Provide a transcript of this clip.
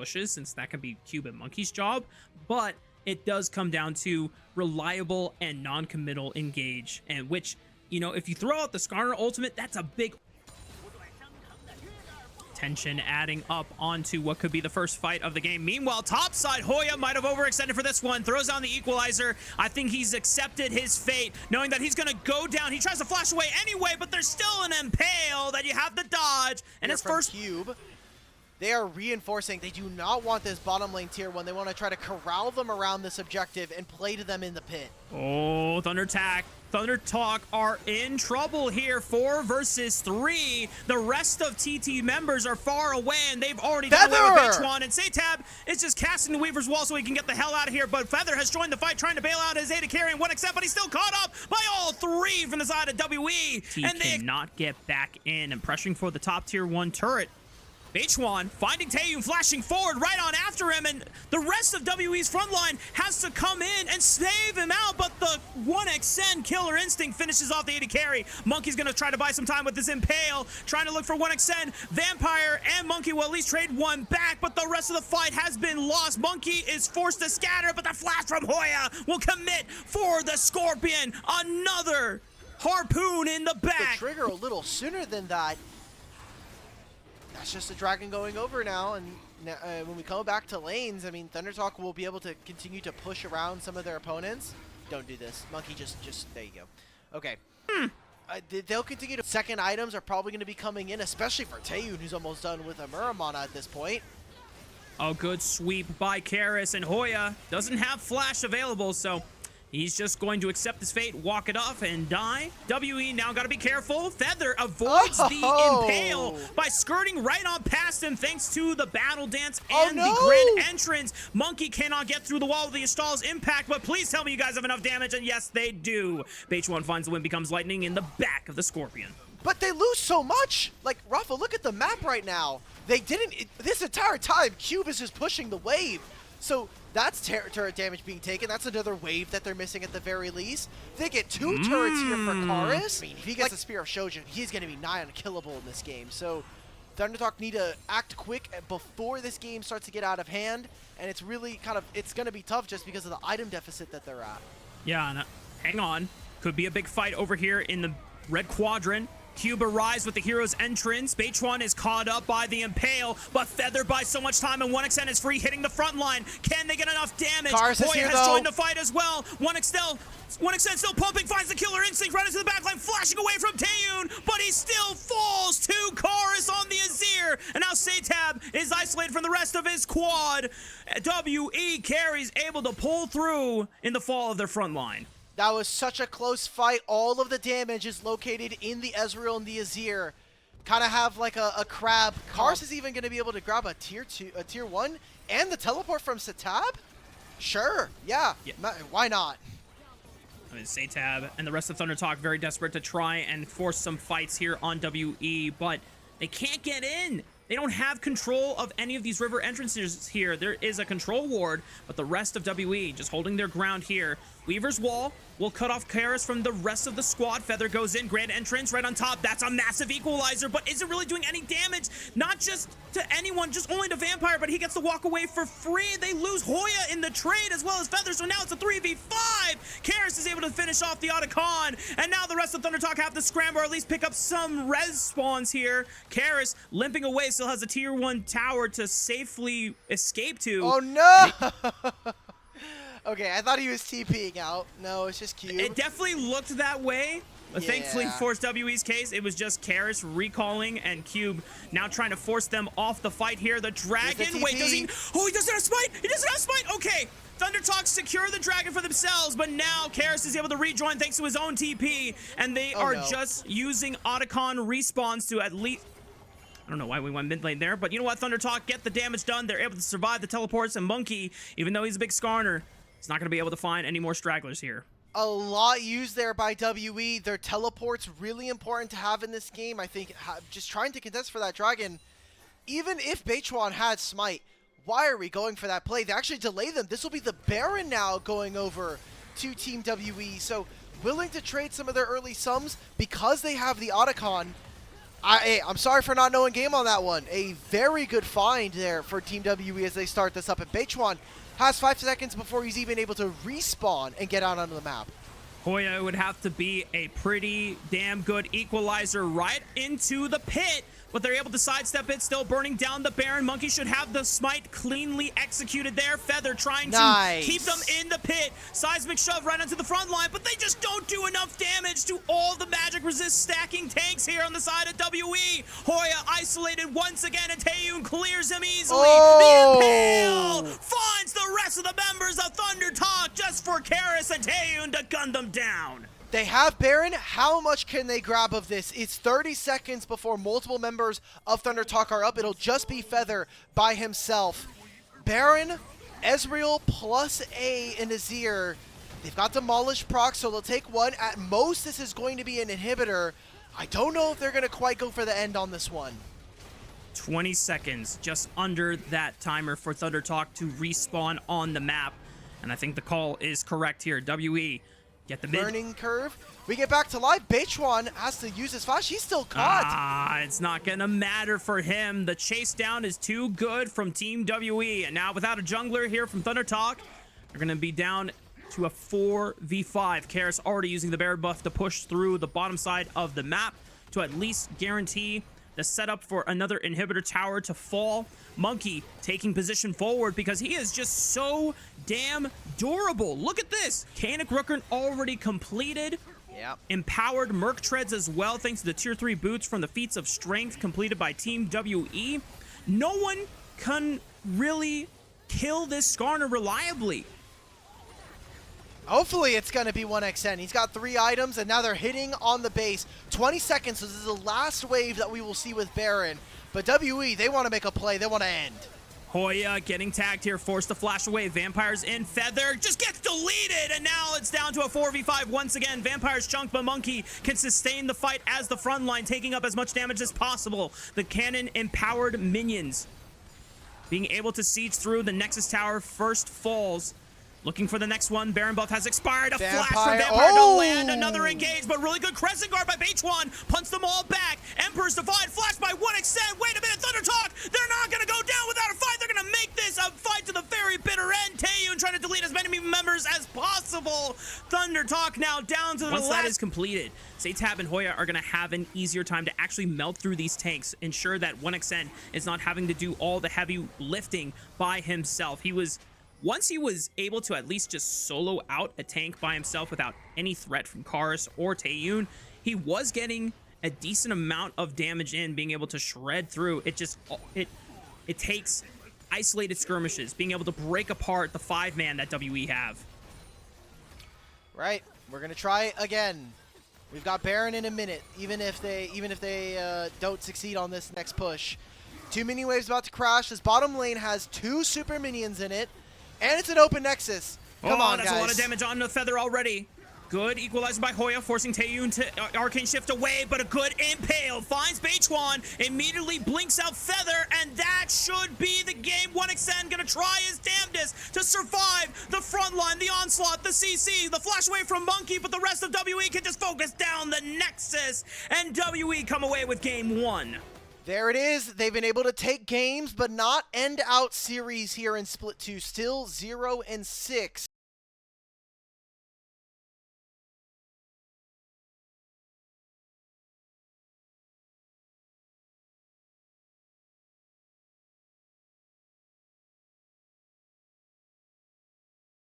bushes, since that can be Cube and Monkey's job, but it does come down to reliable and non-committal engage, and which, you know, if you throw out the Skarner ultimate, that's a big tension adding up onto what could be the first fight of the game. Meanwhile, topside, Hoya might have overextended for this one, throws down the equalizer. I think he's accepted his fate, knowing that he's gonna go down. He tries to flash away anyway, but there's still an impale that you have to dodge, and his first Cube. They are reinforcing. They do not want this bottom lane tier 1. They want to try to corral them around this objective and play to them in the pit. Oh, Thunder Talk are in trouble here. 4 versus 3. The rest of TT members are far away, and they've already done away with H1. And Satab is just casting the Weaver's Wall so he can get the hell out of here. But Feather has joined the fight, trying to bail out his AD carry in 1xM, but he's still caught up by all 3 from the side of WE. And they cannot get back in, and pressuring for the top tier 1 turret. H1 finding Taeyun, flashing forward right on after him, and the rest of WE's front line has to come in and save him out, but the 1xN Killer Instinct finishes off the AD carry. Monkey's gonna try to buy some time with his Impale, trying to look for 1xN. Vampire and Monkey will at least trade one back, but the rest of the fight has been lost. Monkey is forced to scatter, but the flash from Hoya will commit for the Scorpion. Another harpoon in the back. The trigger a little sooner than that. That's just the Dragon going over now, and when we come back to lanes, I mean, ThunderTalk will be able to continue to push around some of their opponents. Don't do this. Monkey, just there you go. Okay. They'll continue to... Second items are probably going to be coming in, especially for Taeyun, who's almost done with a Muramana at this point. A good sweep by Karis, and Hoya doesn't have flash available, so he's just going to accept his fate, walk it off, and die. WE now got to be careful. Feather avoids the Impale by skirting right on past him thanks to the Battle Dance and the Grand Entrance. Monkey cannot get through the wall with the Install's impact, but please tell me you guys have enough damage, and yes, they do. H1 finds the win, becomes lightning in the back of the Scorpion. But they lose so much. Like, Rafa, look at the map right now. They didn't... This entire time, Cube is just pushing the wave. So that's turret damage being taken. That's another wave that they're missing at the very least. They get 2 turrets here for Karis. I mean, if he gets the Spear of Shojin, he's going to be nigh unkillable in this game. So ThunderTalk need to act quick before this game starts to get out of hand. And it's really kind of, it's going to be tough just because of the item deficit that they're at. Yeah, and hang on. Could be a big fight over here in the red quadrant. Cube arrives with the hero's entrance. H1 is caught up by the Impale, but Feather buys so much time, and 1xN is free, hitting the front line. Can they get enough damage? Hoya has joined the fight as well. 1xN still pumping, finds the Killer Instinct right into the backline, flashing away from Taeyun, but he still falls to Karis on the Azir. And now Satab is isolated from the rest of his squad. WE carries able to pull through in the fall of their front line. That was such a close fight. All of the damage is located in the Ezreal and the Azir. Kind of have like a crab. Karis is even going to be able to grab a tier 1 and the teleport from Satab? Sure, yeah. Why not? I mean, Satab and the rest of ThunderTalk very desperate to try and force some fights here on WE, but they can't get in. They don't have control of any of these river entrances here. There is a control ward, but the rest of WE just holding their ground here. Weaver's Wall will cut off Karis from the rest of the squad. Feather goes in, Grand Entrance right on top. That's a massive equalizer, but isn't really doing any damage. Not just to anyone, just only to Vampire, but he gets to walk away for free. They lose Hoya in the trade as well as Feather, so now it's a 3v5. Karis is able to finish off the Otacon, and now the rest of ThunderTalk have to scramble or at least pick up some res spawns here. Karis limping away, still has a tier 1 tower to safely escape to. Oh no! Okay, I thought he was TPing out. No, it's just Cube. It definitely looked that way. But thankfully, for WE's case, it was just Karis recalling and Cube now trying to force them off the fight here. The Dragon, wait, does he? Oh, he doesn't have Smite! He doesn't have Smite! Okay, ThunderTalk secure the Dragon for themselves, but now Karis is able to rejoin thanks to his own TP, and they are just using Otacon respawns to at least... I don't know why we went mid lane there, but you know what, ThunderTalk get the damage done. They're able to survive the teleports, and Monkey, even though he's a big Skarner, he's not going to be able to find any more stragglers here. A lot used there by WE. Their teleport's really important to have in this game. I think just trying to contest for that Dragon, even if Beichuan had Smite, why are we going for that play? They actually delay them. This will be the Baron now going over to Team WE. So willing to trade some of their early sums because they have the Otacon. I'm sorry for not knowing game on that one. A very good find there for Team WE as they start this up. And Beichuan has 5 seconds before he's even able to respawn and get out onto the map. Hoya would have to be a pretty damn good equalizer right into the pit, but they're able to sidestep it, still burning down the Baron. Monkey should have the smite cleanly executed there. Feather trying to keep them in the pit. Seismic shove right onto the front line, but they just don't do enough damage to all the magic resist stacking tanks here on the side of WE. Hoya isolated once again, and Taeyun clears him easily. Oh. The Impale finds the rest of the members of Thunder Talk just for Karis and Taeyun to gun them down. They have Baron. How much can they grab of this? It's 30 seconds before multiple members of Thunder Talk are up. It'll just be Feather by himself. Baron, Ezreal plus A and Azir. They've got Demolish proc, so they'll take one. At most, this is going to be an inhibitor. I don't know if they're going to quite go for the end on this one. 20 seconds, just under that timer for Thunder Talk to respawn on the map. And I think the call is correct here. WE. Get the learning curve. We get back to live. Beichuan has to use his flash. He's still caught. It's not going to matter for him. The chase down is too good from Team WE. And now without a jungler here from Thunder Talk, they're going to be down to a 4v5. Karis already using the Baron buff to push through the bottom side of the map to at least guarantee the setup for another inhibitor tower to fall. Monkey taking position forward because he is just so damn durable. Look at this. Kanik Rookern already completed. Yep. Empowered Merc Treads as well, thanks to the tier 3 boots from the Feats of Strength completed by Team WE. No one can really kill this Skarner reliably. Hopefully it's going to be 1xN. He's got 3 items, and now they're hitting on the base. 20 seconds, so this is the last wave that we will see with Baron. But WE, they want to make a play. They want to end. Hoya getting tagged here, forced to flash away. Vampires in. Feather just gets deleted, and now it's down to a 4v5 once again. Vampires chunk, but Monkey can sustain the fight as the front line, taking up as much damage as possible. The cannon empowered minions being able to siege through the Nexus Tower first falls. Looking for the next one. Baron buff has expired. A flash from Vampire to land another engage, but really good crescent guard by Beichuan. Punts them all back. Emperor's Divide flash by 1xN. Wait a minute, Thunder Talk. They're not going to go down without a fight. They're going to make this a fight to the very bitter end. Taeyun trying to delete as many members as possible. Thunder Talk now down to the last. Once that is completed, Tab and Hoya are going to have an easier time to actually melt through these tanks, ensure that 1xN is not having to do all the heavy lifting by himself. Once he was able to at least just solo out a tank by himself without any threat from Karis or Taeyun, he was getting a decent amount of damage in, being able to shred through. It takes isolated skirmishes, being able to break apart the 5-man that WE have. Right, we're gonna try again. We've got Baron in a minute, even if they don't succeed on this next push. 2 mini waves about to crash. This bottom lane has 2 super minions in it. And it's an open Nexus. Come on, that's guys. A lot of damage on the Feather already. Good equalizer by Hoya, forcing Taeyun to Arcane Shift away, but a good Impale finds Beichuan, immediately blinks out Feather, and that should be the game. 1xN gonna try his damnedest to survive the front line, the onslaught, the CC, the flash away from Monkey, but the rest of WE can just focus down the Nexus, and WE come away with game 1. There it is. They've been able to take games, but not end out series here in Split 2. Still 0-6.